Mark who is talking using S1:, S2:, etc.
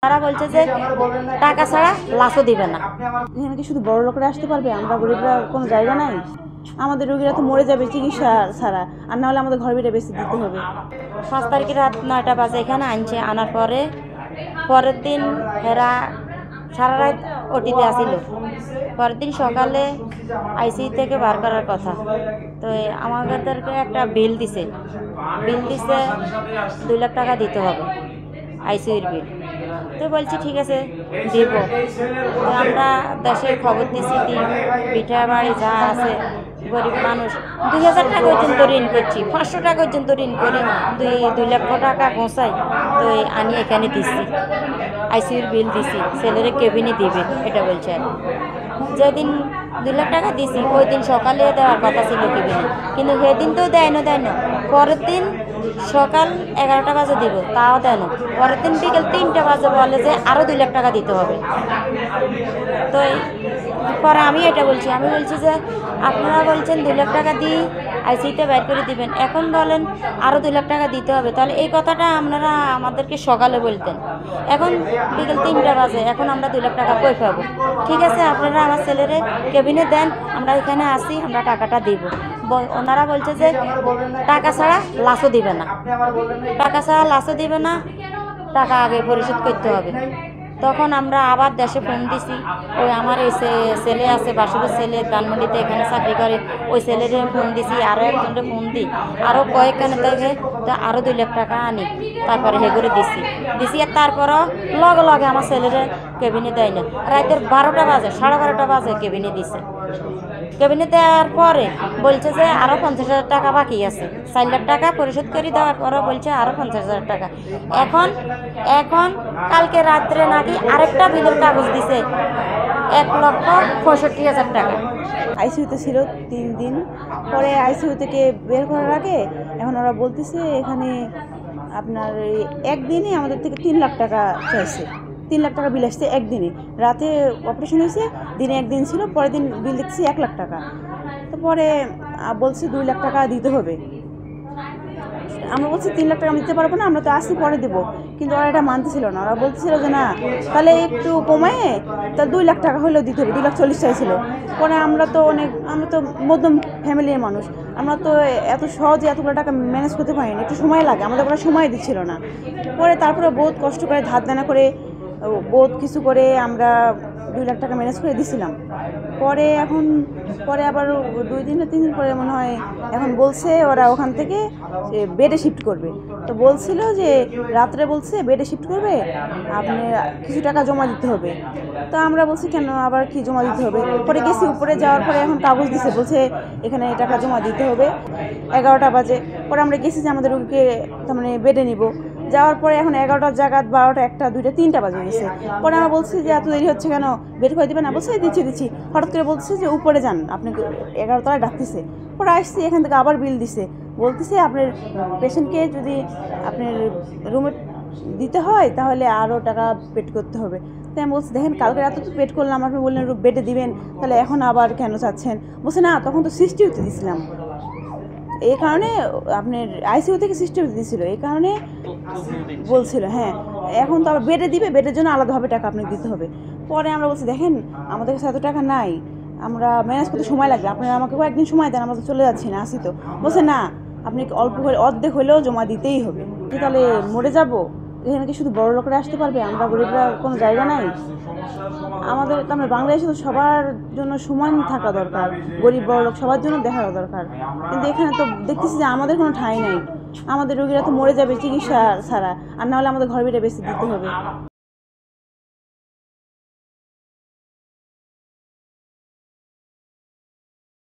S1: তারা বলছে যে টাকা ছাড়া লাশও দিবে না।
S2: এখানে কি শুধু বড় লোকরা আসতে পারবে? আমরা গরিবরা কোনো জায়গা নাই? আমাদের রোগীরা তো মরে যাবে চিকিৎসা ছাড়া, আর না হলে আমাদের ঘর ভিটে বেশি দিতে হবে।
S1: 5 তারিখে রাত 9টা বাজে এখানে আনছে, আনার পরের দিন এরা সারা রাত ওটিতে আসিল। পরের দিন সকালে আইসিইউ থেকে বার করার কথা, তো আমাদেরকে একটা বিল দিছে 2 লাখ টাকা দিতে হবে আইসিইউর বিল। তো বলছি ঠিক আছে দেব। তো আমরা দেশের খবর দিছি, পিঠা বাড়ি যা আছে গরিব মানুষ 2000 টাকা পর্যন্ত ঋণ করছি, 500 টাকা পর্যন্ত ঋণ করে 2 লক্ষ টাকা গোছাই তো আনি এখানে দিচ্ছি, আইসিইউর বিল দিছি, ছেলের কেবিনে দিবে এটা বলছে। যেদিন 2 লাখ টাকা দিছি ওই দিন সকালে দেওয়ার কথা ছিল কেবিনে, কিন্তু সেদিন তো দেয় না। পরের দিন সকাল 11টা বাজে দিব, তাও দেয় না। পরের দিন বিকেল 3টা বাজে বলে যে আরও 2 লাখ টাকা দিতে হবে। তো পরে আমি বলছি যে আপনারা বলছেন 2 লাখ টাকা দিয়ে আইসিইউতে বের করে দিবেন, এখন বলেন আরও 2 লাখ টাকা দিতে হবে। তাহলে এই কথাটা আপনারা আমাদেরকে সকালে বলতেন, এখন বিকেল 3টা বাজে, এখন আমরা 2 লাখ টাকা কই পাবো? ঠিক আছে আপনারা আমার ছেলেরে কেবিনে দেন, আমরা এখানে আসি, আমরা টাকাটা দিব। ওনারা বলছে যে টাকা ছাড়া লাশও দিবে না, টাকা আগে পরিশোধ করতে হবে। তখন আমরা আবার দেশে ফোন দিছি, ওই আমার এই ছেলে আছে বাসুরের ছেলে ধানমন্ডিতে এখানে চাকরি করে, ওই ছেলের ফোন দিছি, আরও একজনকে ফোন দিই, আরও কয়েকখানে থেকে তো আরও 2 লাখ টাকা আনি, তারপরে হে করে দিছি। আর তারপরও লগে আমার ছেলের কেবিনে দেয় না। রাতের 12টা বাজে 12:30 বাজে কেবিনে দিছে। কেবিনে দেওয়ার পরে বলছে যে আরও 50,000 টাকা বাকি আছে, 4 লাখ টাকা পরিশোধ করে দেওয়ার পরে বলছে আরও 50,000 টাকা। এখন কালকে রাত্রে নাকি আরেকটা বিলের কাগজ দিছে 1,65,000 টাকা।
S2: আইসিইউতে ছিল 3 দিন, পরে আইসিইউ থেকে বের করার আগে এখন ওরা বলতেছে এখানে আপনার একদিনে আমাদের থেকে 3 লাখ টাকা চাইছে। 3 লাখ টাকা বিল আসছে একদিনে। রাতে অপারেশন হয়েছে, দিনে একদিন ছিল, পরের দিন বিল দেখছি 1 লাখ টাকা। তো পরে বলছি 2 লাখ টাকা দিতে হবে। আমরা বলছি 3 লাখ টাকা আমি দিতে পারবো না, আমরা তো আসি পরে দেবো। কিন্তু ওরা এটা মানতেছিল না, ওরা বলতেছিল যে না তাহলে একটু কমায় তা 2 লাখ টাকা হলেও দিতে হবে, 2,40,000 চাইছিল। পরে আমরা তো মধ্যম ফ্যামিলির মানুষ, আমরা তো এত সহজে এতগুলো টাকা ম্যানেজ করতে পারিনি, একটু সময় লাগে, আমাদের ওরা সময় দিচ্ছিল না। পরে তারপরে বহুত কষ্ট করে ধার দেনা করে বহুত কিছু করে আমরা 2 লাখ টাকা ম্যানেজ করে দিছিলাম। পরে আবার 2 দিন না 3 দিন পরে মনে হয় এখন বলছে ওরা ওখান থেকে বেডে শিফট করবে। তো বলছিল যে রাত্রে বলছে বেডে শিফট করবে, আপনি কিছু টাকা জমা দিতে হবে। তো আমরা বলছি কেন আবার কি জমা দিতে হবে? পরে গেছি, উপরে যাওয়ার পরে এখন কাগজ দিছে, বলছে এখানে টাকা জমা দিতে হবে। 11টা বাজে পরে আমরা গেছি যে আমাদের রোগীকে তার মানে বেডে নিব। যাওয়ার পরে এখন 11টার জায়গা 12টা 1টা 2টা 3টা বাজে গেছে। পরে আমরা বলছি যে এত দেরি হচ্ছে কেন, বের করে দেবে না? বলছে দিচ্ছি। হঠাৎ করে বলছে যে উপরে যান, আপনি 11 তলায় ডাকতেছে। পরে আসছি, এখান থেকে আবার বিল দিছে, বলতেছে আপনার পেশেন্টকে যদি আপনার রুমে দিতে হয় তাহলে আরও টাকা পেড করতে হবে। তাই আমি বলছি দেখেন কালকে রাতে তো পেড করলাম, আপনি বললেন বেডে দিবেন, তাহলে এখন আবার কেন চাচ্ছেন? বলছে না তখন তো 60 দিয়েছিলাম, এই কারণে আপনার আইসিইউ থেকে 60 দিয়েছিল, এই কারণে বলছিল। হ্যাঁ এখন তো আবার বেডে দিবে, বেডের জন্য আলাদাভাবে টাকা আপনাকে দিতে হবে। পরে আমরা বলছি দেখেন আমাদের কাছে এত টাকা নাই, আমরা ম্যানেজ করতে সময় লাগবে, আপনারা আমাকে কয়েকদিন সময় দেন, আমরা তো চলে যাচ্ছি না, আসি তো। বলছে না আপনি অর্ধেক হলেও জমা দিতেই হবে। তাহলে মরে যাব? এখানে কি শুধু বড় লোকরা আসতে পারবে? আমরা গরিবরা কোনো জায়গা নাই? আমাদের আমরা বাংলাদেশে তো সবার জন্য সমান থাকা দরকার, গরিব বড় লোক সবার জন্য দেখা দরকার। কিন্তু এখানে তো দেখতেছি যে আমাদের কোনো ঠাঁই নাই, আমাদের রোগীরা তো মরে যাবে চিকিৎসা ছাড়া, আর না হলে আমাদের ঘর ভিটে বেশি দিতে হবে।